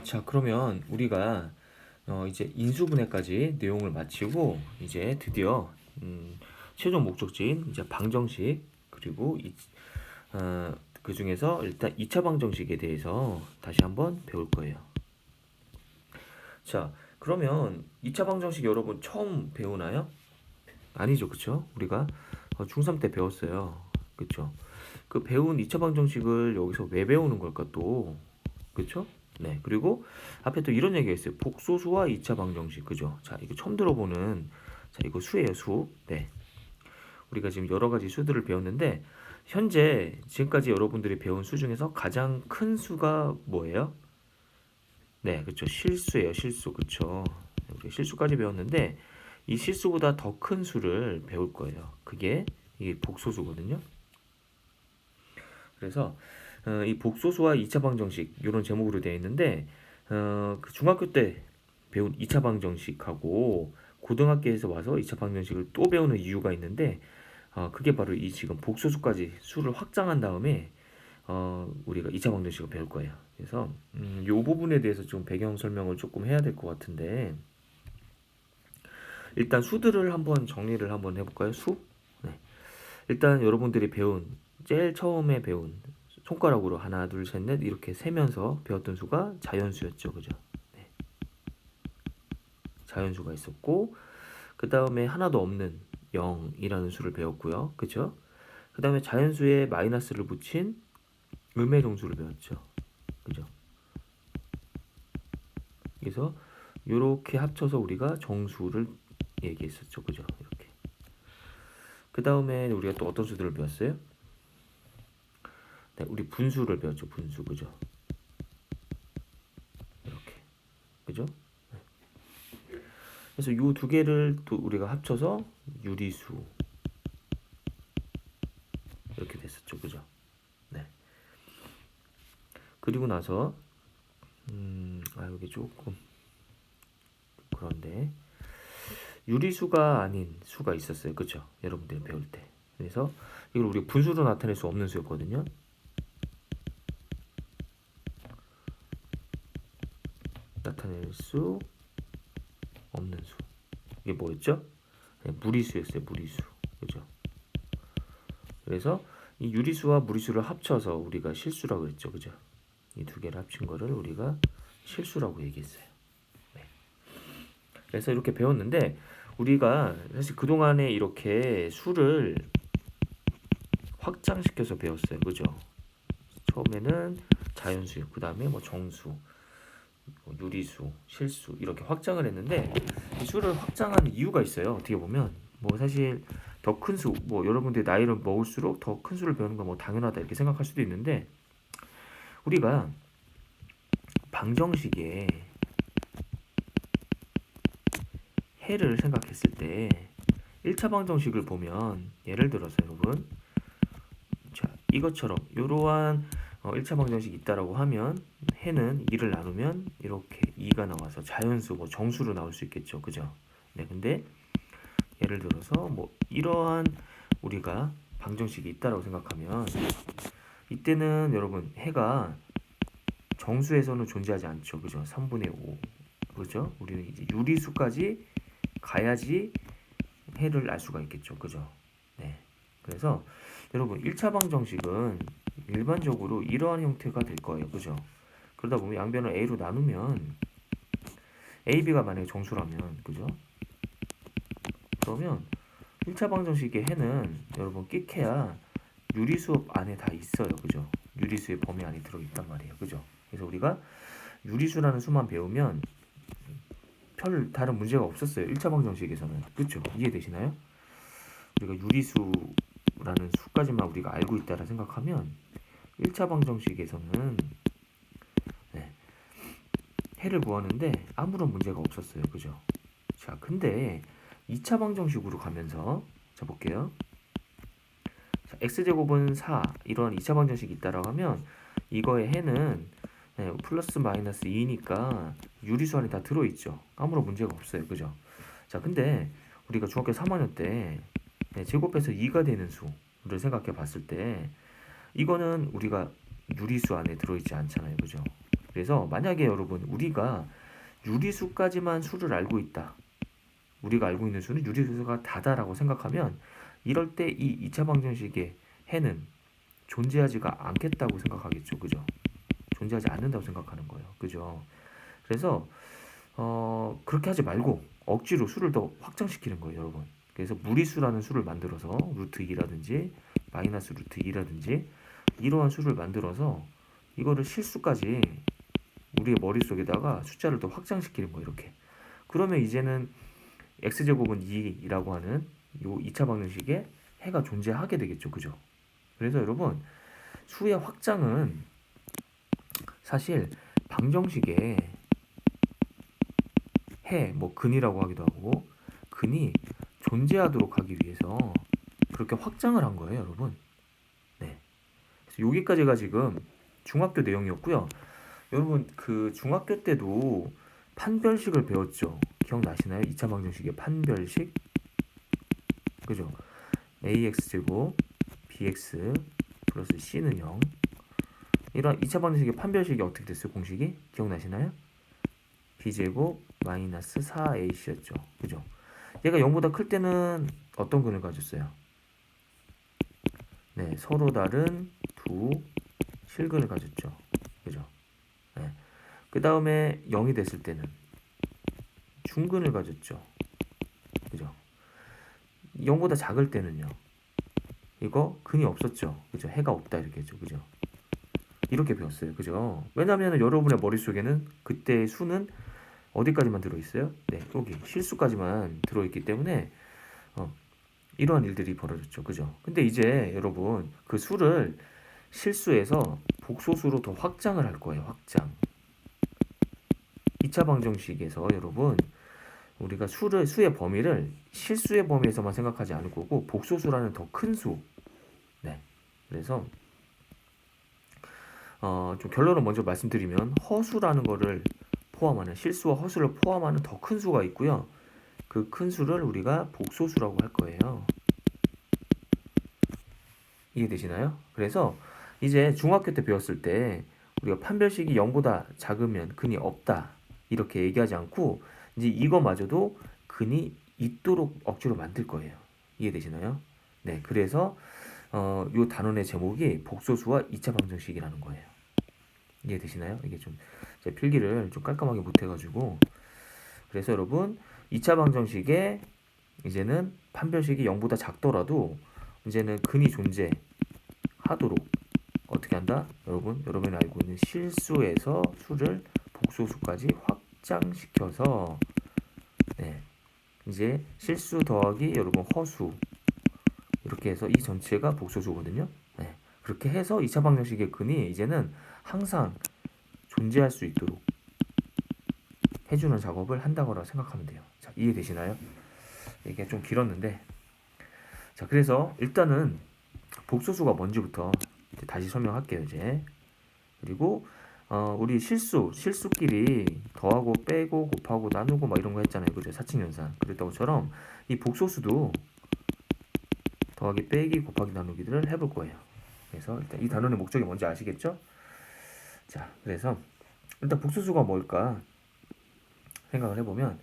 자, 그러면 우리가 이제 인수분해까지 내용을 마치고 이제 드디어 최종 목적지인 이제 방정식 그리고 그 중에서 일단 2차 방정식에 대해서 다시 한번 배울 거예요. 자, 그러면 2차 방정식 여러분 처음 배우나요? 아니죠, 그쵸? 우리가 중3 때 배웠어요. 그쵸? 그 배운 2차 방정식을 여기서 왜 배우는 걸까 또? 그쵸? 네. 그리고 앞에 또 이런 얘기가 있어요. 복소수와 2차 방정식. 그죠? 자, 이거 처음 들어보는, 자, 이거 수예요, 수. 네. 우리가 지금 여러 가지 수들을 배웠는데, 현재 지금까지 여러분들이 배운 수 중에서 가장 큰 수가 뭐예요? 네, 그쵸. 실수예요, 실수. 그쵸. 우리 실수까지 배웠는데, 이 실수보다 더 큰 수를 배울 거예요. 그게 이게 복소수거든요. 그래서 이 복소수와 2차 방정식 이런 제목으로 되어 있는데 그 중학교 때 배운 2차 방정식하고 고등학교에서 와서 2차 방정식을 또 배우는 이유가 있는데 그게 바로 이 지금 복소수까지 수를 확장한 다음에 우리가 2차 방정식을 배울 거예요. 그래서 이 부분에 대해서 좀 배경 설명을 조금 해야 될 것 같은데 일단 수들을 한번 정리를 한번 해볼까요? 수? 네. 일단 여러분들이 배운 제일 처음에 배운 손가락으로 하나 둘 셋 넷 이렇게 세면서 배웠던 수가 자연수였죠, 그죠? 네. 자연수가 있었고 그 다음에 하나도 없는 0이라는 수를 배웠고요, 그죠? 그 다음에 자연수에 마이너스를 붙인 음의 정수를 배웠죠, 그죠? 그래서 이렇게 합쳐서 우리가 정수를 얘기했었죠, 그죠? 이렇게. 그 다음에 우리가 또 어떤 수들을 배웠어요? 네, 우리 분수를 배웠죠, 분수, 그죠? 이렇게, 그죠? 그래서 요 두 개를 또 우리가 합쳐서 유리수 이렇게 됐었죠, 그죠? 네. 그리고 나서 여기 조금 그런데 유리수가 아닌 수가 있었어요, 그죠? 여러분들이 배울 때. 그래서 이걸 우리 분수로 나타낼 수 없는 수였거든요. 나타낼 수 없는 수. 이게 뭐였죠? 네, 무리수였어요, 무리수, 그죠? 그래서 이 유리수와 무리수를 합쳐서 우리가 실수라고 했죠, 그죠? 이 두 개를 합친 거를 우리가 실수라고 얘기했어요. 네. 그래서 이렇게 배웠는데 우리가 사실 그동안에 이렇게 수를 확장시켜서 배웠어요, 그죠? 처음에는 자연수, 그 다음에 뭐 정수, 뭐 유리수, 실수 이렇게 확장을 했는데 이 수를 확장한 이유가 있어요. 어떻게 보면 뭐 사실 더 큰 수, 뭐 여러분들이 나이를 먹을수록 더 큰 수를 배우는 건 뭐 당연하다 이렇게 생각할 수도 있는데 우리가 방정식에 해를 생각했을 때 1차 방정식을 보면 예를 들어서 여러분 자 이것처럼 이러한 1차 방정식이 있다라고 하면 해는 2를 나누면 이렇게 2가 나와서 자연수 뭐 정수로 나올 수 있겠죠, 그죠? 네, 근데 예를 들어서 뭐 이러한 우리가 방정식이 있다라고 생각하면 이때는 여러분 해가 정수에서는 존재하지 않죠, 그죠? 3분의 5 그죠? 우리는 이제 유리수까지 가야지 해를 알 수가 있겠죠, 그죠? 네. 그래서 여러분 1차 방정식은 일반적으로 이러한 형태가 될 거예요, 그죠? 그러다 보면 양변을 a로 나누면 ab가 만약에 정수라면 그죠? 그러면 1차 방정식의 해는 여러분 끽해야 유리수 안에 다 있어요, 그죠? 유리수의 범위 안에 들어있단 말이에요, 그죠? 그래서 우리가 유리수라는 수만 배우면 별 다른 문제가 없었어요, 1차 방정식에서는. 그죠? 이해되시나요? 우리가 유리수라는 수까지만 우리가 알고 있다라 생각하면 1차 방정식에서는 네, 해를 구하는데 아무런 문제가 없었어요, 그죠? 자, 근데 2차 방정식으로 가면서 자 볼게요. 자, x제곱은 4 이런 2차 방정식이 있다라고 하면 이거의 해는 네, 플러스 마이너스 2니까 유리수 안에 다 들어있죠. 아무런 문제가 없어요, 그죠? 자, 근데 우리가 중학교 3학년 때 네, 제곱해서 2가 되는 수를 생각해 봤을 때 이거는 우리가 유리수 안에 들어있지 않잖아요, 그죠? 그래서 만약에 여러분 우리가 유리수까지만 수를 알고 있다. 우리가 알고 있는 수는 유리수가 다다라고 생각하면 이럴 때 이 2차 방정식의 해는 존재하지가 않겠다고 생각하겠죠. 그죠? 존재하지 않는다고 생각하는 거예요. 그죠? 그래서 그렇게 하지 말고 억지로 수를 더 확장시키는 거예요, 여러분. 그래서 무리수라는 수를 만들어서 루트 2라든지 마이너스 루트 2라든지 이러한 수를 만들어서 이거를 실수까지 우리의 머릿속에다가 숫자를 더 확장시키는 거예요, 이렇게. 그러면 이제는 x제곱은 2라고 하는 요 2차 방정식에 해가 존재하게 되겠죠. 그죠? 그래서 여러분 수의 확장은 사실 방정식에 해, 뭐 근이라고 하기도 하고 근이 존재하도록 하기 위해서 그렇게 확장을 한 거예요, 여러분. 네. 그래서 여기까지가 지금 중학교 내용이었고요. 여러분 그 중학교 때도 판별식을 배웠죠. 기억나시나요? 2차 방정식의 판별식. 그죠? ax제곱 bx 플러스 c는 0. 이런 2차 방정식의 판별식이 어떻게 됐어요? 공식이? 기억나시나요? b제곱 마이너스 4ac였죠. 그죠? 얘가 0보다 클 때는 어떤 근을 가졌어요? 네, 서로 다른 두 실근을 가졌죠. 그죠? 네. 그 다음에 0이 됐을 때는 중근을 가졌죠. 그죠? 0보다 작을 때는요. 이거 근이 없었죠. 그죠? 해가 없다 이렇게 했죠. 그죠? 이렇게 배웠어요. 그죠? 왜냐하면 여러분의 머릿속에는 그때의 수는 어디까지만 들어있어요? 네, 여기 실수까지만 들어있기 때문에 이러한 일들이 벌어졌죠. 그죠? 근데 이제 여러분 그 수를 실수해서 복소수로 더 확장을 할 거예요. 확장. 2차 방정식에서 여러분 우리가 수의 범위를 실수의 범위에서만 생각하지 않을 거고 복소수라는 더 큰 수. 네. 그래서 좀 결론을 먼저 말씀드리면 허수라는 거를 포함하는 실수와 허수를 포함하는 더 큰 수가 있고요. 그 큰 수를 우리가 복소수라고 할 거예요. 이해되시나요? 그래서 이제 중학교 때 배웠을 때 우리가 판별식이 0보다 작으면 근이 없다 이렇게 얘기하지 않고 이제 이거마저도 근이 있도록 억지로 만들 거예요. 이해되시나요? 네, 그래서 요 단원의 제목이 복소수와 2차 방정식이라는 거예요. 이해되시나요? 이게 좀 제 필기를 좀 깔끔하게 못해가지고 그래서 여러분 2차 방정식에 이제는 판별식이 0보다 작더라도 이제는 근이 존재하도록 어떻게 한다? 여러분이 알고 있는 실수에서 수를 복소수까지 확장시켜서 네, 이제 실수 더하기 여러분 허수 이렇게 해서 이 전체가 복소수거든요. 네, 그렇게 해서 2차 방정식의 근이 이제는 항상 존재할 수 있도록 해주는 작업을 한다고 생각하면 돼요. 자, 이해되시나요? 이게 좀 길었는데 자, 그래서 일단은 복소수가 뭔지부터 다시 설명할게요. 이제 그리고 우리 실수끼리 더하고 빼고 곱하고 나누고 막 이런 거 했잖아요. 그죠? 사칙연산 그랬던 것처럼 이 복소수도 더하기 빼기 곱하기 나누기들을 해볼 거예요. 그래서 일단 이 단원의 목적이 뭔지 아시겠죠? 자, 그래서 일단 복소수가 뭘까 생각을 해보면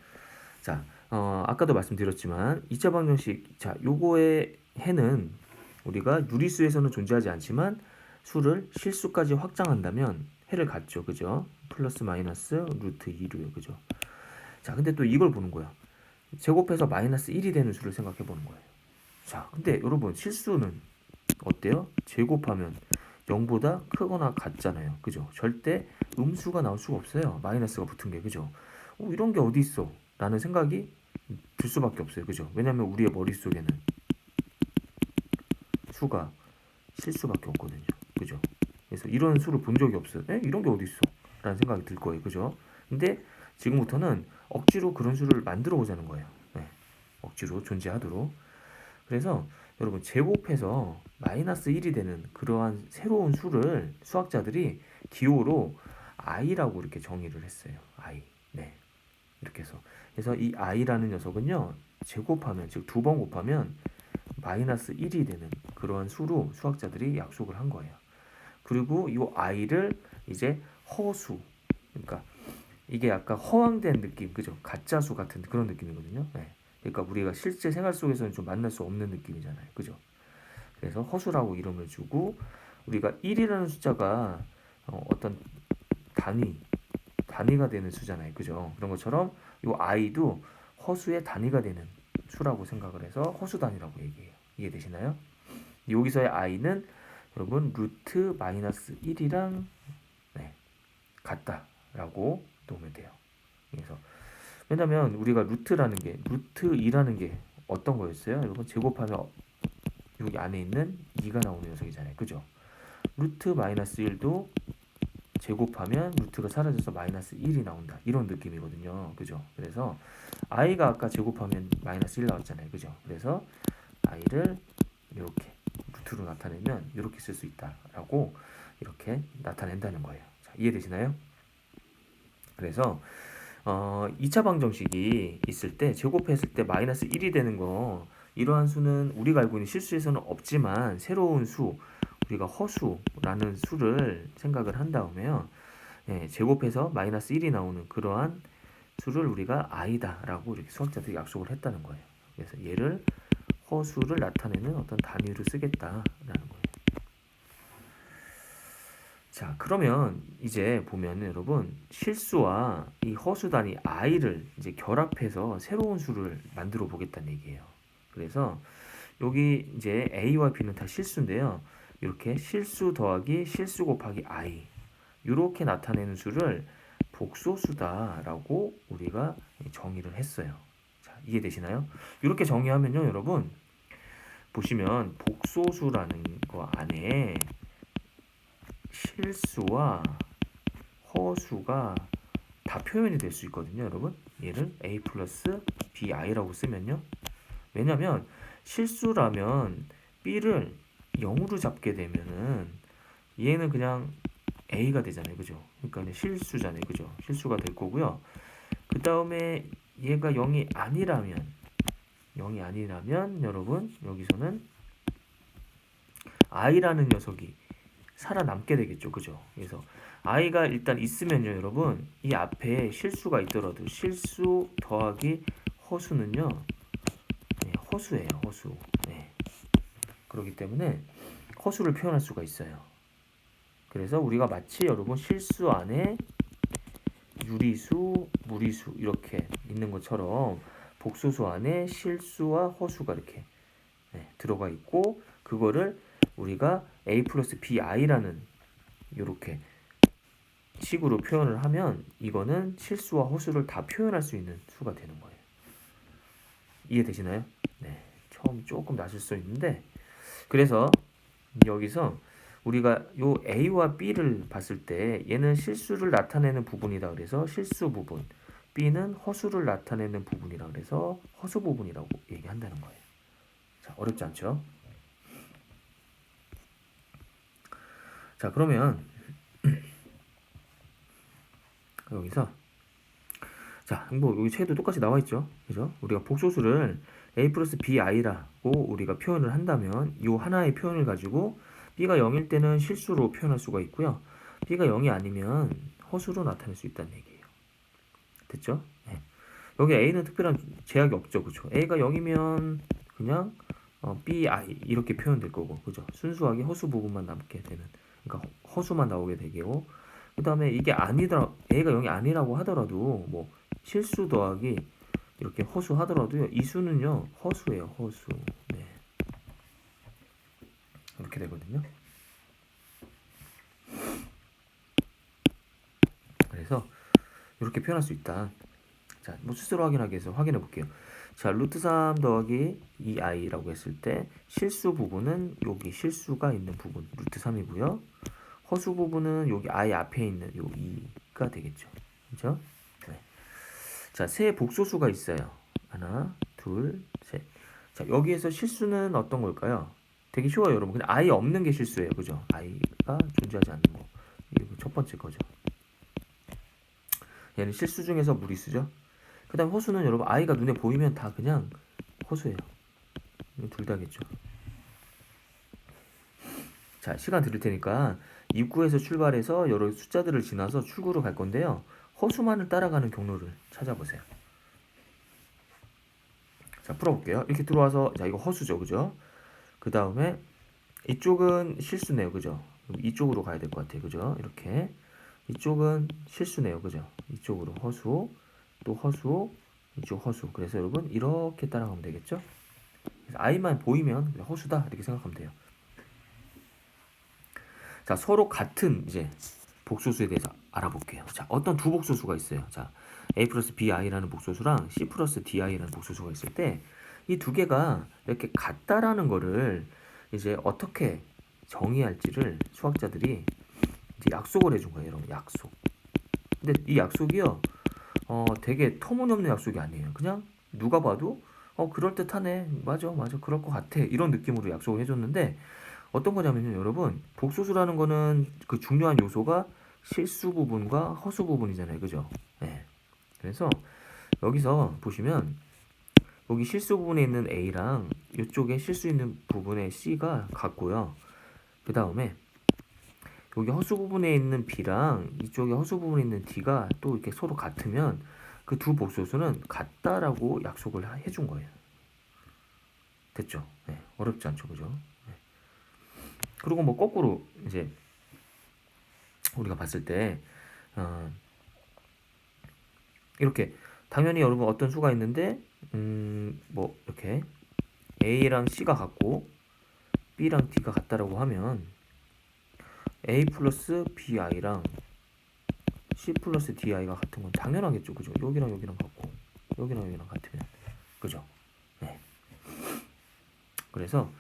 자, 아까도 말씀드렸지만 2차 방정식 자, 요거의 해는 우리가 유리수에서는 존재하지 않지만 수를 실수까지 확장한다면 해를 갖죠. 그죠? 플러스 마이너스 루트 2로요. 그죠? 자, 근데 또 이걸 보는 거야. 제곱해서 마이너스 1이 되는 수를 생각해 보는 거예요. 자, 근데 여러분 실수는 어때요? 제곱하면 0보다 크거나 같잖아요. 그죠? 절대 음수가 나올 수가 없어요. 마이너스가 붙은 게. 그죠? 이런 게 어디 있어? 라는 생각이 들 수밖에 없어요. 그죠? 왜냐면 우리의 머릿속에는 수가 실수밖에 없거든요. 그죠? 그래서 이런 수를 본 적이 없어요. 이런 게 어디 있어? 라는 생각이 들 거예요. 그죠? 근데 지금부터는 억지로 그런 수를 만들어 보자는 거예요. 네. 억지로 존재하도록. 그래서 여러분 제곱해서 마이너스 1이 되는 그러한 새로운 수를 수학자들이 기호로 i라고 이렇게 정의를 했어요. i. 네. 이렇게 해서. 그래서 이 i라는 녀석은요. 제곱하면 즉 두 번 곱하면 마이너스 1이 되는 그러한 수로 수학자들이 약속을 한 거예요. 그리고 이 i를 이제 허수 그러니까 이게 약간 허황된 느낌, 그죠? 가짜수 같은 그런 느낌이거든요. 네. 그러니까 우리가 실제 생활 속에서는 좀 만날 수 없는 느낌이잖아요, 그죠? 그래서 허수라고 이름을 주고 우리가 1이라는 숫자가 어떤 단위가 되는 수잖아요, 그죠? 그런 것처럼 이 i도 허수의 단위가 되는 수라고 생각을 해서 허수 단위라고 얘기해요. 이해되시나요? 여기서의 i는 여러분 루트 마이너스 1이랑 네, 같다라고 놓으면 돼요. 그래서 왜냐면 우리가 루트 2라는 게 어떤 거였어요? 여러분 제곱하면 여기 안에 있는 2가 나오는 녀석이잖아요. 그죠? 루트 마이너스 1도 제곱하면 루트가 사라져서 마이너스 1이 나온다. 이런 느낌이거든요. 그죠? 그래서 i가 아까 제곱하면 마이너스 1 나왔잖아요. 그죠? 그래서 i를 이렇게 루트로 나타내면 이렇게 쓸 수 있다라고 이렇게 나타낸다는 거예요. 자, 이해되시나요? 그래서 2차 방정식이 있을 때 제곱했을 때 마이너스 1이 되는 거 이러한 수는 우리가 알고 있는 실수에서는 없지만 새로운 수 우리가 허수라는 수를 생각을 한 다음에요. 예, 제곱해서 마이너스 1이 나오는 그러한 수를 우리가 i다라고 이렇게 수학자들이 약속을 했다는 거예요. 그래서 얘를 허수를 나타내는 어떤 단위로 쓰겠다라는 거예요. 자, 그러면 이제 보면 여러분 실수와 이 허수 단위 i를 이제 결합해서 새로운 수를 만들어 보겠다는 얘기예요. 그래서 여기 이제 a와 b는 다 실수인데요. 이렇게 실수 더하기 실수 곱하기 i 이렇게 나타내는 수를 복소수다라고 우리가 정의를 했어요. 자, 이해되시나요? 이렇게 정의하면요, 여러분 보시면 복소수라는 거 안에 실수와 허수가 다 표현이 될 수 있거든요, 여러분. 얘를 a 플러스 bi라고 쓰면요. 왜냐면 실수라면 b를 0으로 잡게 되면은 얘는 그냥 a가 되잖아요, 그죠? 그러니까 실수잖아요, 그죠? 실수가 될 거고요. 그 다음에 얘가 0이 아니라면 여러분 여기서는 i라는 녀석이 살아남게 되겠죠, 그죠? 그래서 i가 일단 있으면요, 여러분 이 앞에 실수가 있더라도 실수 더하기 허수는요, 네, 허수예요, 허수. 네. 그렇기 때문에 허수를 표현할 수가 있어요. 그래서 우리가 마치 여러분 실수 안에 유리수, 무리수 이렇게 있는 것처럼 복소수 안에 실수와 허수가 이렇게 들어가 있고 그거를 우리가 a 플러스 bi라는 이렇게 식으로 표현을 하면 이거는 실수와 허수를 다 표현할 수 있는 수가 되는 거예요. 이해되시나요? 네, 처음 조금 낯설 수 있는데 그래서 여기서 우리가 요 a와 b를 봤을 때 얘는 실수를 나타내는 부분이다 그래서 실수 부분, b는 허수를 나타내는 부분이라 그래서 허수 부분이라고 얘기한다는 거예요. 자, 어렵지 않죠? 자, 그러면 여기서 자, 뭐 여기 책에도 똑같이 나와 있죠, 그죠? 우리가 복소수를 a 플러스 bi라고 우리가 표현을 한다면 이 하나의 표현을 가지고 b가 0일 때는 실수로 표현할 수가 있고요, b가 0이 아니면 허수로 나타낼 수 있다는 얘기예요. 됐죠? 네. 여기 a는 특별한 제약이 없죠, 그죠? a가 0이면 그냥 bi 이렇게 표현될 거고, 그죠? 순수하게 허수 부분만 남게 되는, 그러니까 허수만 나오게 되고, 그 다음에 이게 아니더라, a가 0이 아니라고 하더라도 뭐 실수 더하기 이렇게 허수 하더라도요, 이 수는요 허수예요, 허수. 네. 이렇게 되거든요. 그래서 이렇게 표현할 수 있다. 자, 뭐 스스로 확인하기 위해서 확인해 볼게요. 자, 루트 3 더하기 2i라고 했을 때 실수 부분은 여기 실수가 있는 부분 루트 3이고요. 허수 부분은 여기 i 앞에 있는 요 2가 되겠죠. 그죠? 네. 자, 세 복소수가 있어요. 하나, 둘, 셋. 자, 여기에서 실수는 어떤 걸까요? 되게 쉬워요, 여러분. 그냥 i 없는 게 실수예요. 그죠? i가 존재하지 않는 거. 이게 첫 번째 거죠. 얘는 실수 중에서 무리수죠. 그 다음 허수는 여러분 i가 눈에 보이면 다 그냥 허수예요. 둘 다겠죠. 자, 시간 드릴 테니까 입구에서 출발해서 여러 숫자들을 지나서 출구로 갈 건데요. 허수만을 따라가는 경로를 찾아보세요. 자, 풀어볼게요. 이렇게 들어와서, 자, 이거 허수죠, 그죠? 그 다음에 이쪽은 실수네요, 그죠? 이쪽으로 가야 될 것 같아요, 그죠? 이렇게. 이쪽은 실수네요, 그죠? 이쪽으로 허수, 또 허수, 이쪽 허수. 그래서 여러분 이렇게 따라가면 되겠죠? 그래서 i만 보이면 허수다 이렇게 생각하면 돼요. 자, 서로 같은 이제 복소수에 대해서 알아볼게요. 자, 어떤 두 복소수가 있어요. 자, a 플러스 bi라는 복소수랑 c 플러스 di라는 복소수가 있을 때 이 두 개가 이렇게 같다라는 거를 이제 어떻게 정의할지를 수학자들이 이제 약속을 해준 거예요, 여러분. 약속. 근데 이 약속이요, 되게 터무니없는 약속이 아니에요. 그냥 누가 봐도 그럴듯하네, 맞아, 그럴 것 같아, 이런 느낌으로 약속을 해줬는데 어떤 거냐면요, 여러분, 복소수라는 거는 그 중요한 요소가 실수 부분과 허수 부분이잖아요, 그죠? 네. 그래서 여기서 보시면 여기 실수 부분에 있는 A랑 이쪽에 실수 있는 부분의 C가 같고요. 그 다음에 여기 허수 부분에 있는 B랑 이쪽에 허수 부분에 있는 D가 또 이렇게 서로 같으면 그 두 복소수는 같다라고 약속을 해준 거예요. 됐죠? 네, 어렵지 않죠, 그죠? 네. 그리고 뭐 거꾸로 이제 우리가 봤을 때 이렇게 당연히 여러분 어떤 수가 있는데 뭐 이렇게 A랑 C가 같고 B랑 D가 같다라고 하면 A 플러스 BI랑 C 플러스 DI가 같은 건 당연하겠죠, 그죠? 여기랑 여기랑 같고 여기랑 여기랑 같으면, 그죠? 네. 그래서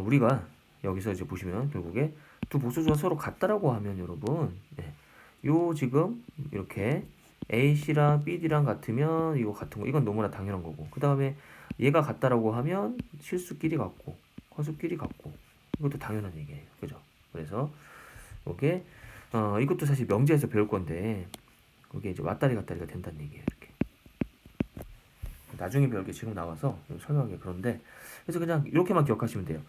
우리가 여기서 이제 보시면 결국에 두 복소수가 서로 같다라고 하면 여러분, 네. 요 지금 이렇게 AC랑 BD랑 같으면 이거 같은 거, 이건 너무나 당연한 거고, 그 다음에 얘가 같다라고 하면 실수끼리 같고 허수끼리 같고, 이것도 당연한 얘기예요, 그죠? 그래서 이게 이것도 사실 명제에서 배울 건데 이게 이제 왔다리 갔다리가 된다는 얘기예요. 이렇게 나중에 배울 게 지금 나와서 설명하기 그런데, 그래서 그냥 이렇게만 기억하시면 돼요.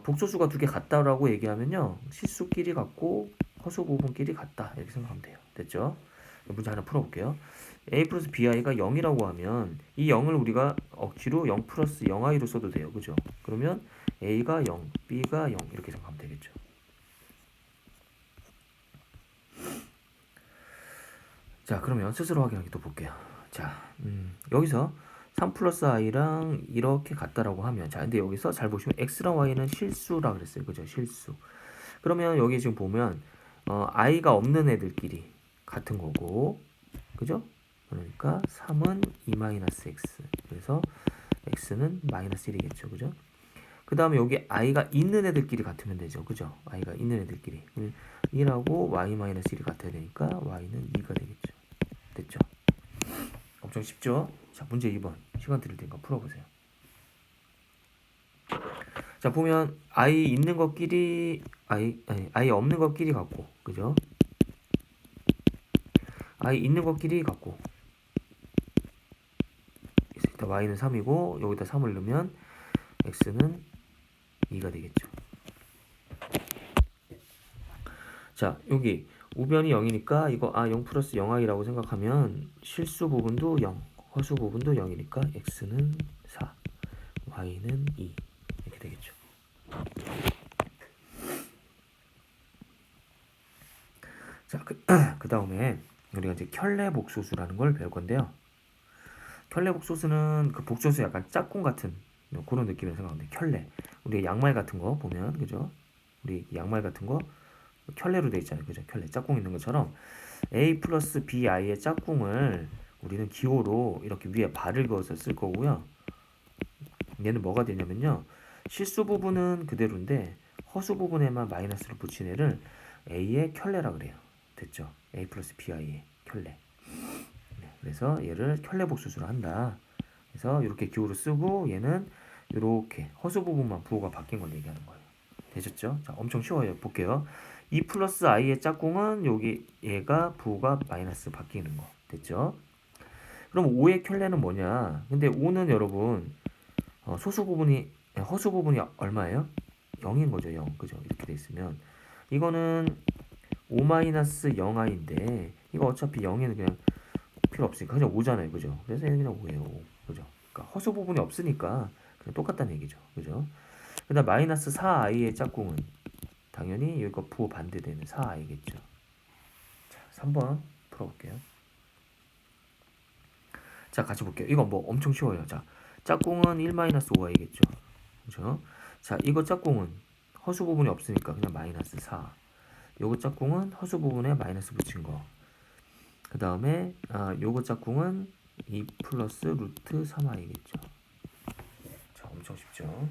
복소수가 두 개 같다라고 얘기하면요, 실수끼리 같고 허수 부분끼리 같다 이렇게 생각하면 돼요. 됐죠? 문제 하나 풀어볼게요. a 플러스 bi가 0이라고 하면 이 0을 우리가 억지로 0 플러스 0i로 써도 돼요, 그죠? 그러면 a가 0, b가 0 이렇게 생각하면 되겠죠. 자, 그러면 스스로 확인하기 또 볼게요. 자, 여기서 3 플러스 i랑 이렇게 같다라고 하면, 자, 근데 여기서 잘 보시면 x랑 y는 실수라 그랬어요, 그죠? 실수. 그러면 여기 지금 보면 i가 없는 애들끼리 같은 거고, 그죠? 그러니까 3은 2-x, 그래서 x는 마이너스 1이겠죠, 그죠? 그 다음에 여기 i가 있는 애들끼리 같으면 되죠, 그죠? i가 있는 애들끼리 1하고 y-1이 같아야 되니까 y는 2가 되겠죠. 됐죠? 엄청 쉽죠? 자, 문제 2번 시간 드릴 테니까 풀어보세요. 자, 보면 i 있는 것끼리 i 없는 것끼리 같고, 그죠? i 있는 것끼리 같고, 일단 y는 3이고 여기다 3을 넣으면 x는 2가 되겠죠. 자, 여기 우변이 0이니까 이거 0 플러스 0i라고 생각하면 실수 부분도 0, 허수 부분도 0이니까 x는 4, y는 2 이렇게 되겠죠. 자, 그 다음에 우리가 이제 켤레복소수라는 걸 배울 건데요. 켤레복소수는 그 복소수 약간 짝꿍 같은 그런 느낌을 생각하면 돼. 켤레. 우리 양말 같은 거 보면, 그죠? 우리 양말 같은 거 켤레로 돼 있잖아요, 그죠? 켤레 짝꿍 있는 것처럼 a 플러스 bi의 짝꿍을 우리는 기호로 이렇게 위에 발을 그어서 쓸 거고요. 얘는 뭐가 되냐면요, 실수 부분은 그대로인데 허수 부분에만 마이너스를 붙인 애를 a의 켤레라 그래요. 됐죠? a 플러스 bi의 켤레. 네, 그래서 얘를 켤레복소수로 한다. 그래서 이렇게 기호로 쓰고 얘는 이렇게 허수 부분만 부호가 바뀐 걸 얘기하는 거예요. 되셨죠? 자, 엄청 쉬워요. 볼게요. 2 플러스 i의 짝꿍은 여기 얘가 부호가 마이너스 바뀌는 거. 됐죠? 그럼 5의 켤레는 뭐냐? 근데 5는 여러분 소수 부분이 허수 부분이 얼마예요? 0인 거죠, 0. 그죠? 이렇게 돼 있으면 이거는 5-0i인데 이거 어차피 0에는 그냥 필요 없으니까 그냥 5잖아요. 그죠? 그래서 얘는 그냥 5예요. 5. 그죠? 그러니까 허수 부분이 없으니까 그냥 똑같다는 얘기죠. 그죠? 그다음 마이너스 4i의 짝꿍은 당연히 이거 부호 반대되는 4i겠죠. 자, 3번 풀어볼게요. 자, 같이 볼게요. 이거 뭐 엄청 쉬워요. 자, 짝꿍은 1-5i겠죠. 그죠? 자, 이거 짝꿍은 허수 부분이 없으니까 그냥 마이너스 4. 요거 짝꿍은 허수 부분에 마이너스 붙인 거. 그 다음에 요거 짝꿍은 2 플러스 루트 3i겠죠. 자, 엄청 쉽죠.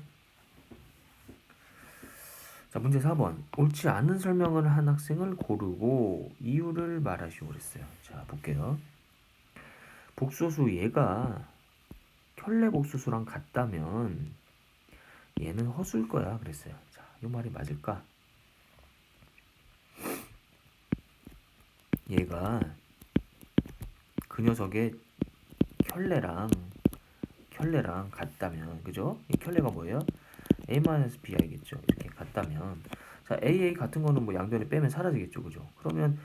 자, 문제 4번. 옳지 않은 설명을 한 학생을 고르고 이유를 말하시오 그랬어요. 자, 볼게요. 복소수 얘가 켤레 복소수랑 같다면 얘는 허수일 거야 그랬어요. 자, 이 말이 맞을까? 얘가 그 녀석의 켤레랑 같다면, 그죠? 이 켤레가 뭐예요? a-bi겠죠. 이렇게 같다면, 자, a 같은 거는 뭐 양변에 빼면 사라지겠죠, 그죠? 그러면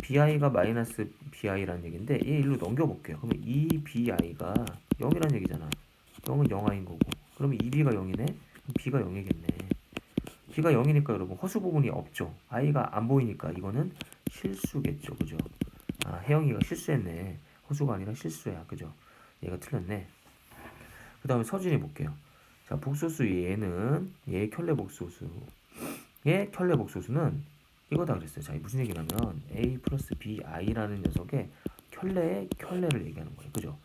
bi가 마이너스 bi라는 얘기인데 얘 일로 넘겨볼게요. 그러면 2bi가 0이라는 얘기잖아. 0은 0i인 거고. 그러면 2b가 0이네. 그럼 b가 0이겠네. b가 0이니까 여러분 허수 부분이 없죠. i가 안 보이니까 이거는 실수겠죠, 그죠? 아, 혜영이가 실수했네. 허수가 아니라 실수야, 그죠? 얘가 틀렸네. 그 다음에 서준이 볼게요. 자, 복소수 얘는 얘의 켤레 복소수. 얘 켤레 복소수는 이거다 그랬어요. 자, 무슨 얘기냐면 a 플러스 bi라는 녀석의 켤레의 켤레를 얘기하는 거예요, 그죠?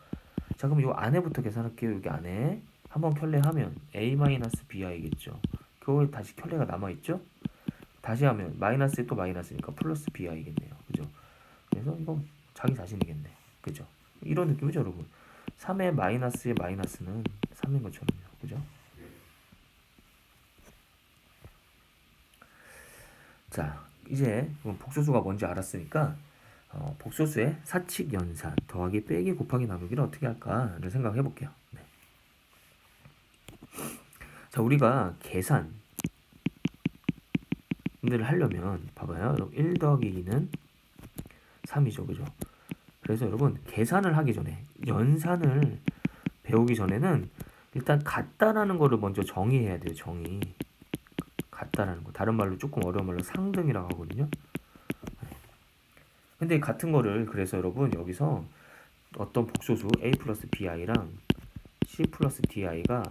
자, 그럼 이 안에부터 계산할게요. 여기 안에 한번 켤레 하면 a 마이너스 bi겠죠. 그거에 다시 켤레가 남아 있죠? 다시 하면 마이너스에 또 마이너스니까 플러스 bi겠네요, 그죠? 그래서 이건 자기 자신이겠네, 그죠? 이런 느낌이죠, 여러분. 3의 마이너스의 마이너스는 3인 것처럼요, 그죠? 자, 이제 복소수가 뭔지 알았으니까 복소수의 사칙 연산 더하기 빼기 곱하기 나누기를 어떻게 할까를 생각해 볼게요. 네. 자, 우리가 계산을 하려면 봐봐요. 여러분 1 더하기 2는 3이죠, 그죠? 그래서 여러분 계산을 하기 전에 연산을 배우기 전에는 일단 같다라는 거를 먼저 정의해야 돼요. 정의. 같다라는 거. 다른 말로 조금 어려운 말로 상등이라고 하거든요. 근데 같은 거를 그래서 여러분 여기서 어떤 복소수 a 플러스 bi랑 c 플러스 di가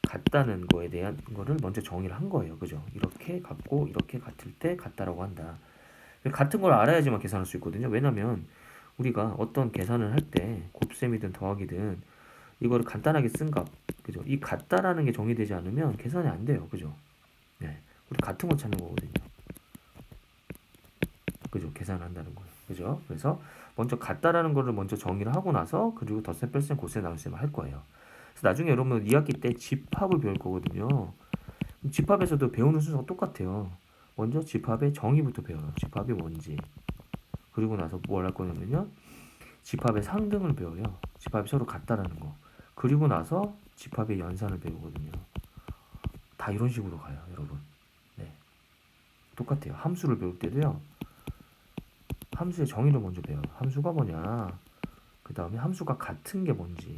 같다는 거에 대한 거를 먼저 정의를 한 거예요. 그죠? 이렇게 같고 이렇게 같을 때 같다라고 한다. 같은 걸 알아야지만 계산할 수 있거든요. 왜냐면 우리가 어떤 계산을 할 때 곱셈이든 더하기든 이거를 간단하게 쓴 값, 그죠? 이 같다라는 게 정의되지 않으면 계산이 안 돼요. 그죠? 네. 우리 같은 거 찾는 거거든요. 그죠? 계산을 한다는 거예요. 그죠? 그래서 먼저 같다라는 거를 먼저 정의를 하고 나서 그리고 덧셈, 뺄셈, 곱셈, 나눗셈을 할 거예요. 그래서 나중에 여러분 2학기 때 집합을 배울 거거든요. 집합에서도 배우는 순서가 똑같아요. 먼저 집합의 정의부터 배워요. 집합이 뭔지. 그리고 나서 뭘 할 거냐면요. 집합의 상등을 배워요. 집합이 서로 같다라는 거. 그리고 나서 집합의 연산을 배우거든요. 다 이런 식으로 가요, 여러분. 네. 똑같아요. 함수를 배울 때도요. 함수의 정의를 먼저 배워요. 함수가 뭐냐. 그 다음에 함수가 같은 게 뭔지.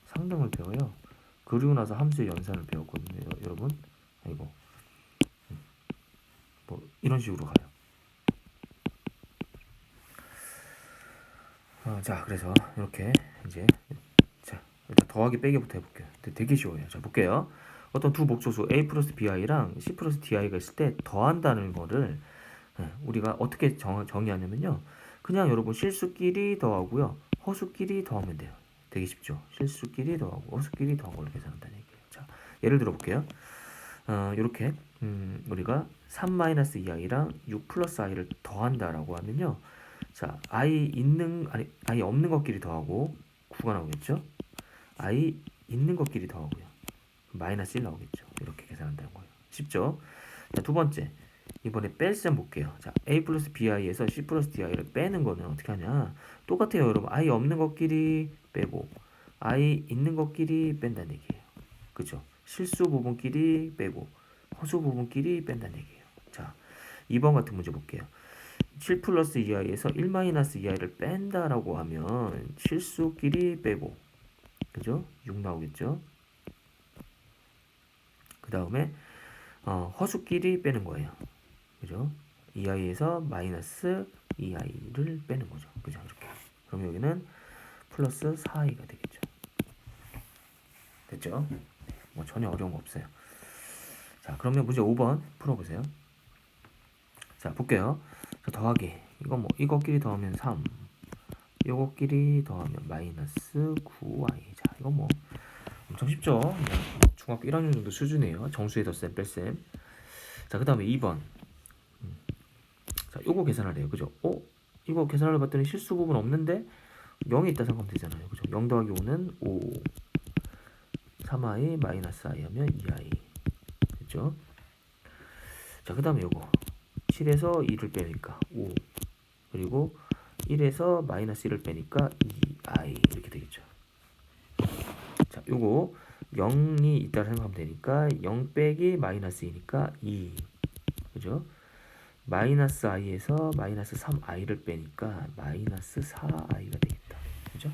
상등을 배워요. 그리고 나서 함수의 연산을 배웠거든요, 여러분. 아이고. 뭐 이런 식으로 가요. 자, 그래서 이렇게 이제 자, 일단 더하기 빼기부터 해볼게요. 되게 쉬워요. 자, 볼게요. 어떤 두 복소수 a 플러스 bi랑 c 플러스 di가 있을 때 더한다는 거를 우리가 어떻게 정의하냐면요. 그냥 여러분 실수끼리 더하고요. 허수끼리 더하면 돼요. 되게 쉽죠. 실수끼리 더하고 허수끼리 더한 걸로 계산한다는 얘기예요. 자, 예를 들어 볼게요. 이렇게 우리가 3-2i랑 6 플러스 i를 더한다라고 하면요. 자, i 없는 것끼리 더하고 9가 나오겠죠? i 있는 것끼리 더하고요. 마이너스 1 나오겠죠. 이렇게 계산한다는 거예요. 쉽죠? 자, 두 번째. 이번에 뺄셈 볼게요. 자, a 플러스 bi에서 c 플러스 di를 빼는 거는 어떻게 하냐? 똑같아요, 여러분. i 없는 것끼리 빼고 i 있는 것끼리 뺀다는 얘기예요. 그죠? 실수 부분끼리 빼고 허수 부분끼리 뺀다는 얘기예요. 자, 2번 같은 문제 볼게요. 7 플러스 2i에서 1 마이너스 2i를 뺀다라고 하면 실수끼리 빼고, 그죠? 6 나오겠죠? 그 다음에 허수끼리 빼는 거예요. 그죠? 2i에서 마이너스 2i를 빼는 거죠. 그죠? 이렇게. 그럼 여기는 플러스 4i가 되겠죠. 됐죠? 뭐 전혀 어려운 거 없어요. 자, 그러면 문제 5번 풀어보세요. 자, 볼게요. 자, 더하기. 이거 뭐 이거끼리 더하면 3. 요거끼리 더하면 마이너스 9i. 자, 이거 뭐 엄청 쉽죠? 중학교 1학년 정도 수준이에요. 정수의 덧셈, 뺄셈. 자, 그 다음에 2번. 자, 요거 계산하래요. 그죠? 이거 계산을 봤더니 실수 부분 없는데 0이 있다 생각하면 되잖아요. 그죠? 0 더하기 5는 5. 3i 마이너스 i 하면 2i. 그죠? 자, 그 다음에 요거. 7에서 2를 빼니까 5. 그리고 1에서 마이너스 1을 빼니까 2i. 이렇게 되겠죠. 자, 요거 0이 있다고 생각하면 되니까 0 빼기 마이너스 2니까 2. 그죠? 마이너스 i에서 마이너스 3i를 빼니까 마이너스 4i가 되겠다. 그죠?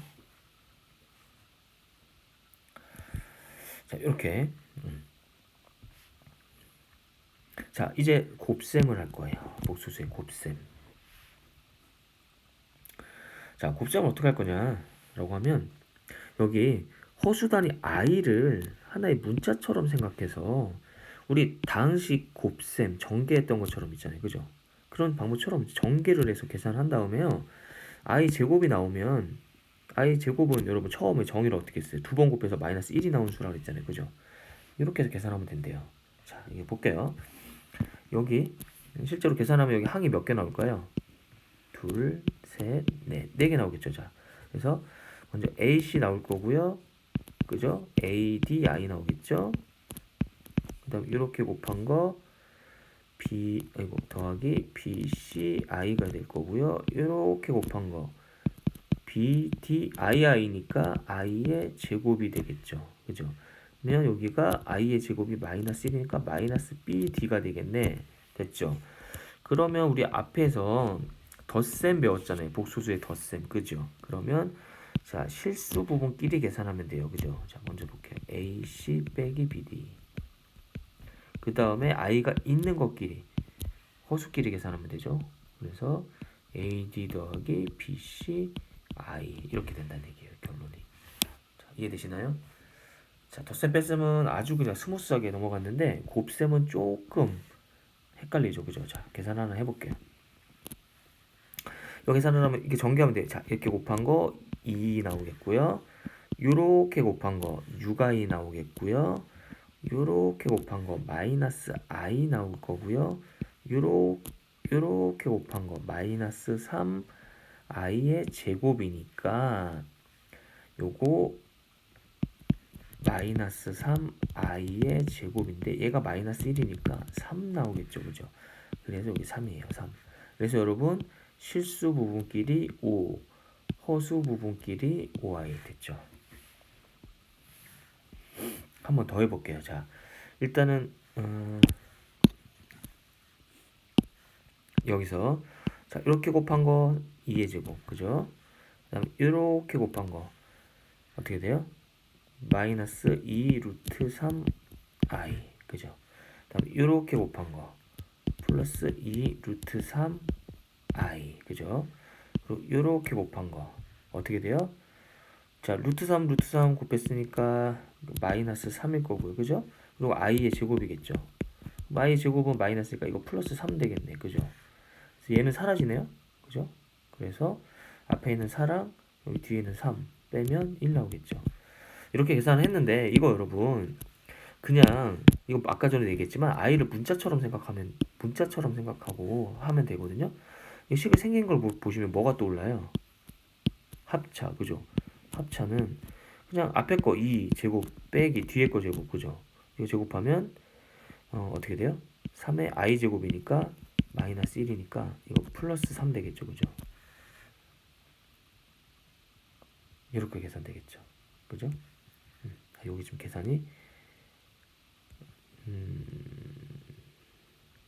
자, 이렇게. 자, 이제 곱셈을 할 거예요. 복수수의 곱셈. 자, 곱셈을 어떻게 할 거냐라고 하면 여기 허수단위 i를 하나의 문자처럼 생각해서 우리 다항식 곱셈 전개했던 것처럼 있잖아요. 그죠? 그런 방법처럼 전개를 해서 계산한 다음에요. i 제곱이 나오면 i 제곱은 여러분 처음에 정의를 어떻게 했어요? 2번 곱해서 마이너스 1이 나온 수라고 했잖아요. 그죠? 이렇게 해서 계산하면 된대요. 자, 이게 볼게요. 여기 실제로 계산하면 여기 항이 몇 개 나올까요? 둘, 셋, 넷. 4개 나오겠죠. 자, 그래서 먼저 AC 나올 거고요. 그죠? ADI 나오겠죠? 그 다음 이렇게 곱한 거 더하기 BCI가 될 거고요. 이렇게 곱한 거 BDII니까 I의 제곱이 되겠죠. 그죠? 그러면 여기가 I의 제곱이 마이너스 1이니까 마이너스 BD가 되겠네. 됐죠? 그러면 우리 앞에서 덧셈 배웠잖아요. 복수수의 덧셈. 그죠? 그러면 자, 실수 부분끼리 계산하면 돼요. 그죠? 자, 먼저 볼게요. AC 빼기 BD. 그 다음에 I가 있는 것끼리 허수끼리 계산하면 되죠. 그래서 AD 더하기 BC I 이렇게 된다는 얘기예요. 결론이. 자, 이해되시나요? 자, 덧셈 뺄셈은 아주 그냥 스무스하게 넘어갔는데 곱셈은 조금 헷갈리죠. 그죠? 자, 계산 하나 해볼게요. 여기 계산을 하면 이렇게 전개하면 돼요. 자, 이렇게 곱한 거 2 나오겠고요. 요렇게 곱한 거 6i 나오겠고요. 요렇게 곱한 거 마이너스 i 나올 거고요. 요렇게 곱한 거 마이너스 3i의 제곱이니까 요거 마이너스 3i의 제곱인데 얘가 마이너스 1이니까 3 나오겠죠. 그죠? 그래서 여기 3이에요. 3. 그래서 여러분 실수 부분끼리 5, 허수 부분끼리 5i 됐죠. 한번 더 해볼게요. 자, 일단은 여기서 자, 이렇게 곱한 거 2의 제곱, 그죠? 그다음 이렇게 곱한 거 어떻게 돼요? 마이너스 2 루트 3i, 그죠? 그다음 이렇게 곱한 거 플러스 2 루트 3i, 그죠? 그리고 이렇게 곱한 거 어떻게 돼요? 자, 루트 3 곱했으니까 마이너스 3일 거고요. 그죠? 그리고 i의 제곱이겠죠. i의 제곱은 마이너스니까 이거 플러스 3 되겠네. 그죠? 그래서 얘는 사라지네요. 그죠? 그래서 앞에 있는 4랑 여기 뒤에 있는 3 빼면 1 나오겠죠. 이렇게 계산을 했는데 이거 여러분 그냥 이거 아까 전에 얘기했지만 i를 문자처럼 생각하고 하면 되거든요. 이 식이 생긴 걸 보시면 뭐가 떠올라요? 합차. 그죠? 합차는 그냥 앞에 거 2 제곱 빼기 뒤에 거 제곱. 그죠? 이거 제곱하면 어떻게 돼요? 3의 i 제곱이니까 마이너스 1이니까 이거 플러스 3 되겠죠. 그죠? 이렇게 계산되겠죠. 그죠? 여기 지금 계산이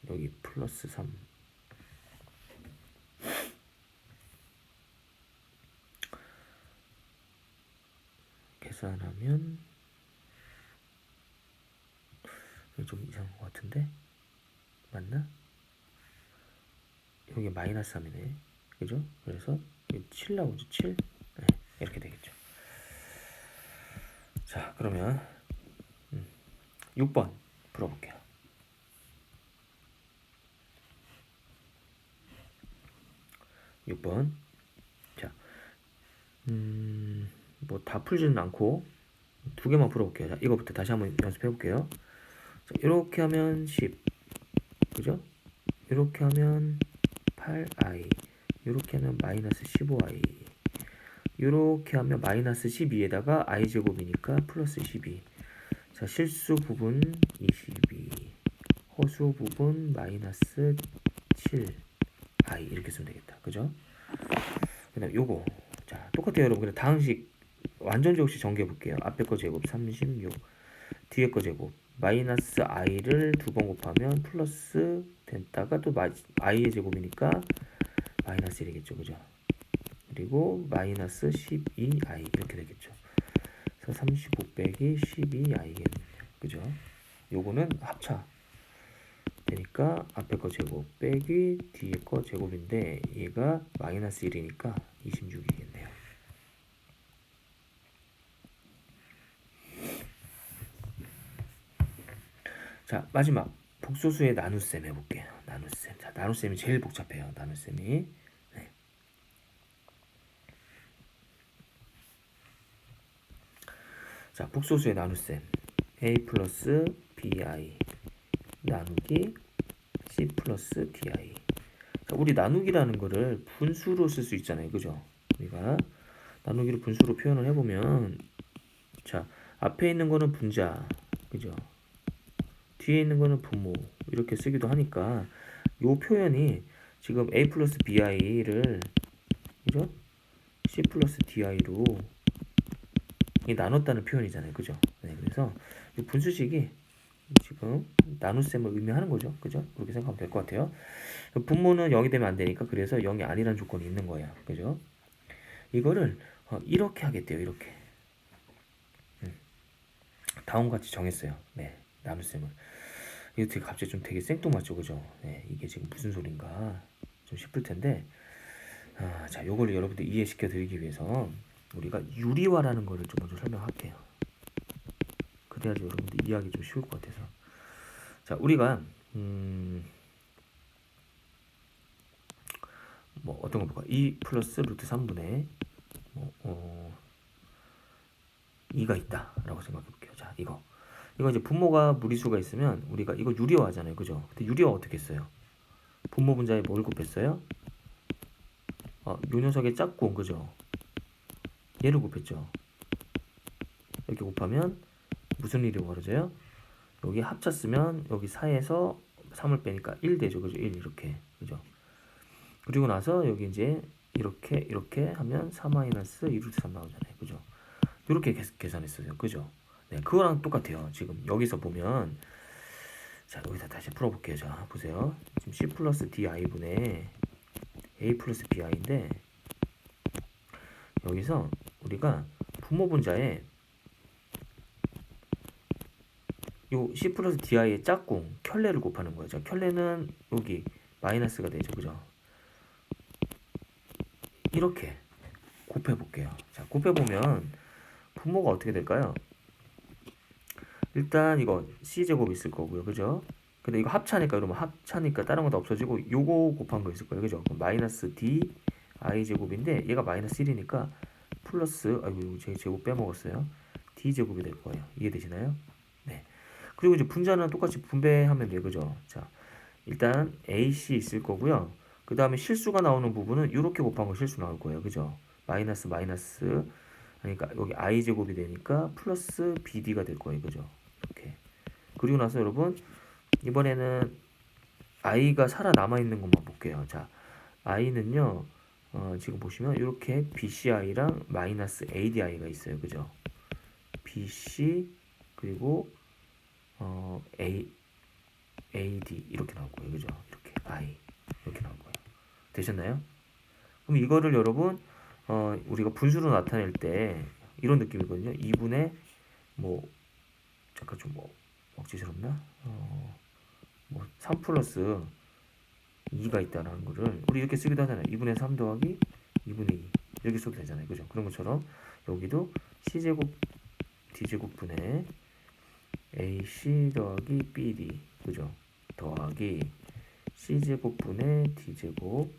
여기 플러스 3 계산하면 좀 이상한 것 같은데 맞나? 여기 마이너스 3이네 그죠? 그래서 7 나오죠 7 네, 이렇게 되겠죠. 자 그러면 6번 풀어볼게요. 6번 자 뭐 다 풀지는 않고 두 개만 풀어볼게요. 자 이거부터 다시 한번 연습해 볼게요. 자, 이렇게 하면 10 그죠? 이렇게 하면 8i 이렇게 하면 마이너스 15i 이렇게 하면 마이너스 12에다가 i제곱이니까 플러스 12 자 실수 부분 22 허수 부분 마이너스 7i 이렇게 쓰면 되겠다 그죠? 그 다음 요거 자 똑같아요 여러분. 그냥 다항식 완전제곱식 전개해 볼게요. 앞에 거 제곱 36 뒤에 거 제곱 마이너스 i를 두 번 곱하면 플러스 됐다가 또 i의 제곱이니까 마이너스 1이겠죠 그죠? 그리고 마이너스 12i 이렇게 되겠죠. 그래서 39 빼기 12i겠네요 그죠? 요거는 합차 되니까 앞에 거 제곱 빼기 뒤에 거 제곱인데 얘가 마이너스 1이니까 26이겠네요. 자 마지막 복소수의 나눗셈 해볼게요. 나눗셈. 자 나눗셈이 제일 복잡해요. 나눗셈이 네. 자 복소수의 나눗셈 a 플러스 bi 나누기 c 플러스 di. 자, 우리 나누기라는 거를 분수로 쓸 수 있잖아요 그죠? 우리가 나누기를 분수로 표현을 해보면 자 앞에 있는 거는 분자 그죠? 뒤에 있는 거는 분모 이렇게 쓰기도 하니까 요 표현이 지금 a 플러스 bi를 그죠? c 플러스 di로 나눴다는 표현이잖아요 그죠? 네, 그래서 이 분수식이 지금 나눗셈을 의미하는 거죠 그죠? 그렇게 생각하면 될 것 같아요. 분모는 0이 되면 안 되니까 그래서 0이 아니라는 조건이 있는 거예요 그죠? 이거를 이렇게 하겠대요 이렇게 다음과 같이 정했어요. 네 나눗셈을. 이거 되게 갑자기 좀 되게 생뚱맞죠 그죠? 네, 이게 지금 무슨 소린가 좀 싶을 텐데 자 요걸 여러분들 이해시켜 드리기 위해서 우리가 유리화라는 거를 좀 먼저 설명할게요. 그래야지 여러분들 이해하기 좀 쉬울 것 같아서. 자 우리가 뭐 어떤 거 볼까? 2 플러스 루트 3분의 2가 있다 라고 생각해 볼게요. 자 이거 이제 분모가 무리수가 있으면 우리가 이거 유리화 하잖아요 그죠? 근데 유리화 어떻게 했어요? 분모 분자에 뭘 곱했어요? 요 녀석의 짝꿍 그죠? 얘를 곱했죠. 이렇게 곱하면 무슨 일이 벌어져요? 여기 합쳤으면 여기 4에서 3을 빼니까 1 되죠 그죠? 1 이렇게 그죠? 그리고 나서 여기 이제 이렇게 하면 4-2루트 3 나오잖아요 그죠? 이렇게 계산했어요 그죠? 네 그거랑 똑같아요. 지금 여기서 보면 자 여기서 다시 풀어볼게요. 자 보세요. 지금 c 플러스 di분의 a 플러스 bi인데 여기서 우리가 분모 분자에 요 c 플러스 di의 짝꿍 켤레를 곱하는 거죠. 켤레는 여기 마이너스가 되죠 그죠? 이렇게 곱해볼게요. 자 곱해보면 분모가 어떻게 될까요? 일단 이거 c제곱 있을 거고요 그죠? 근데 이거 합차니까 이러면 합차니까 다른 거 다 없어지고 요거 곱한 거 있을 거예요 그죠? 마이너스 d i 제곱인데 얘가 마이너스 1이니까 플러스 아이고 제 제곱 빼먹었어요. d 제곱이 될 거예요. 이해되시나요? 네. 그리고 이제 분자는 똑같이 분배하면 돼요 그죠? 자 일단 ac 있을 거고요. 그 다음에 실수가 나오는 부분은 이렇게 곱한 거 실수 나올 거예요 그죠? 마이너스 그러니까 여기 i 제곱이 되니까 플러스 bd가 될 거예요 그죠? 이렇게. 그리고 나서 여러분 이번에는 i가 살아남아 있는 것만 볼게요. 자 i는요 지금 보시면 이렇게 bci랑 마이너스 adi가 있어요 그죠? bc 그리고 ad 이렇게 나올 거예요 그죠? 이렇게 i 이렇게 나올 거예요. 되셨나요? 그럼 이거를 여러분 우리가 분수로 나타낼 때 이런 느낌이거든요. 2분의 뭐 잠깐 좀 뭐 억지스럽나? 뭐 3 플러스 2가 있다라는 거를 우리 이렇게 쓰기도 하잖아요. 2분의 3 더하기 2분의 2 이렇게 써도 되잖아요. 그죠? 그런 것처럼 여기도 c제곱 d제곱분의 ac 더하기 bd 그죠? 더하기 c제곱분의 d제곱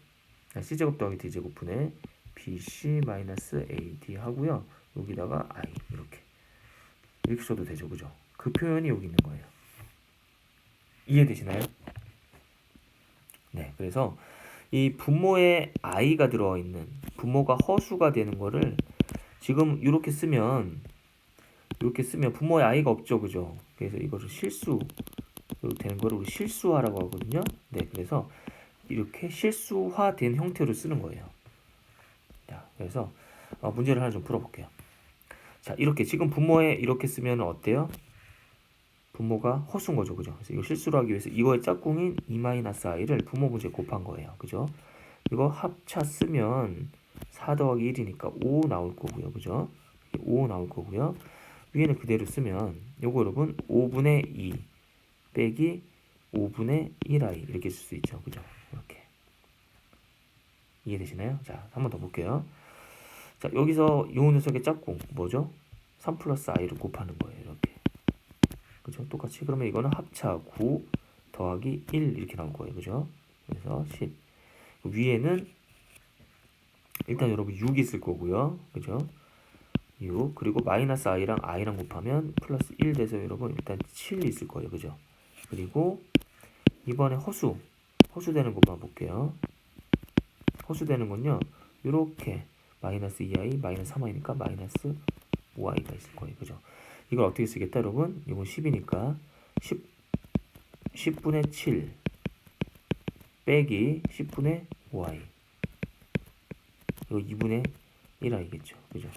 c제곱 더하기 d제곱분의 bc 마이너스 ad 하고요. 여기다가 i 이렇게 써도 되죠. 그죠? 그 표현이 여기 있는 거예요. 이해되시나요? 네, 그래서 이 분모에 i가 들어와 있는 분모가 허수가 되는 거를 지금 이렇게 쓰면 분모에 i가 없죠, 그죠? 그래서 이거를 실수 되는 거를 우리 실수화라고 하거든요. 네, 그래서 이렇게 실수화된 형태로 쓰는 거예요. 자, 그래서 문제를 하나 좀 풀어볼게요. 자, 이렇게 지금 분모에 이렇게 쓰면 어때요? 분모가 허수인 거죠, 그죠? 그래서 이거 실수를 하기 위해서 이거의 짝꿍인 2-i를 분모 문제에 곱한 거예요, 그죠? 이거 합차 쓰면 4 더하기 1이니까 5 나올 거고요, 그죠? 5 나올 거고요. 위에는 그대로 쓰면 요거 여러분 5분의 2 빼기 5분의 1i 이렇게 쓸 수 있죠, 그죠? 이렇게 이해되시나요? 자, 한 번 더 볼게요. 자, 여기서 요 녀석의 짝꿍 뭐죠? 3 플러스 i를 곱하는 거예요, 이렇게. 그죠? 똑같이 그러면 이거는 합차 9 더하기 1 이렇게 나올 거예요, 그죠? 그래서 10 위에는 일단 여러분 6 있을 거고요, 그죠? 6 그리고 마이너스 i랑 곱하면 플러스 1 돼서 여러분 일단 7 있을 거예요, 그죠? 그리고 이번에 허수되는 것만 볼게요. 허수되는 건요, 이렇게 마이너스 2i 마이너스 3i니까 마이너스 5i가 있을 거예요, 그죠? 이걸 어떻게 쓰겠다, 여러분? 이건 10이니까 10분의 7 빼기 10분의 5i 이거 2분의 1i겠죠, 그죠?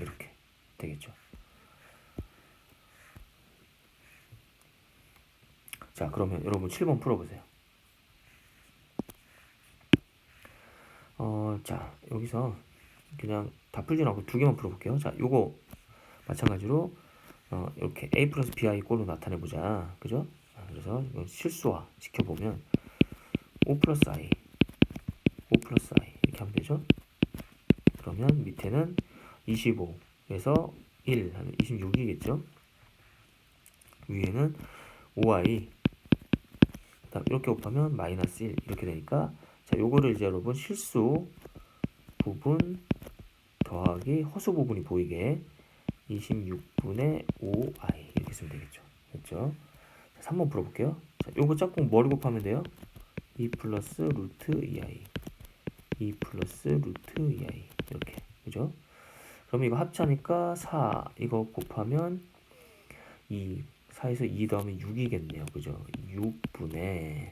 이렇게 되겠죠. 자, 그러면 여러분 7번 풀어보세요. 자, 여기서 그냥 다 풀진 않고 두 개만 풀어볼게요. 자, 요거 마찬가지로 이렇게 a 플러스 bi 꼴로 나타내보자, 그죠? 그래서 이건 실수화 시켜보면 5 플러스 i 이렇게 하면 되죠? 그러면 밑에는 25에서 1 하면 26이겠죠? 위에는 5i 그다음 이렇게 곱하면 마이너스 1 이렇게 되니까 자, 요거를 이제 여러분 실수 부분 더하기 허수 부분이 보이게 26분의 5i 이렇게 쓰면 되겠죠. 됐죠? 자, 3번 풀어볼게요. 자, 요거 짝꿍 뭘 곱하면 돼요? 2 플러스 루트 2i 2 플러스 루트 2i 이렇게, 그죠? 그럼 이거 합차니까 4 이거 곱하면 2 4에서 2 더하면 6이겠네요, 그죠? 6분의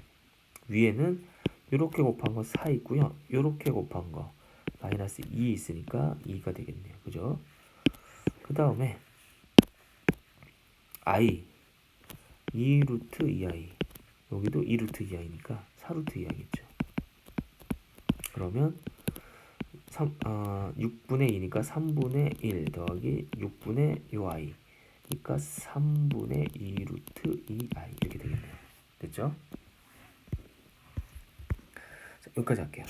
위에는 이렇게 곱한 거 4 있고요, 이렇게 곱한 거 마이너스 2 있으니까 2가 되겠네요, 그죠? 그 다음에 i 2루트 2i 여기도 2루트 2i니까 4루트 2i겠죠. 그러면 6분의 2니까 3분의 1 더하기 6분의 요 i 그러니까 3분의 2루트 2i 이렇게 되겠네요. 됐죠? 자, 여기까지 할게요.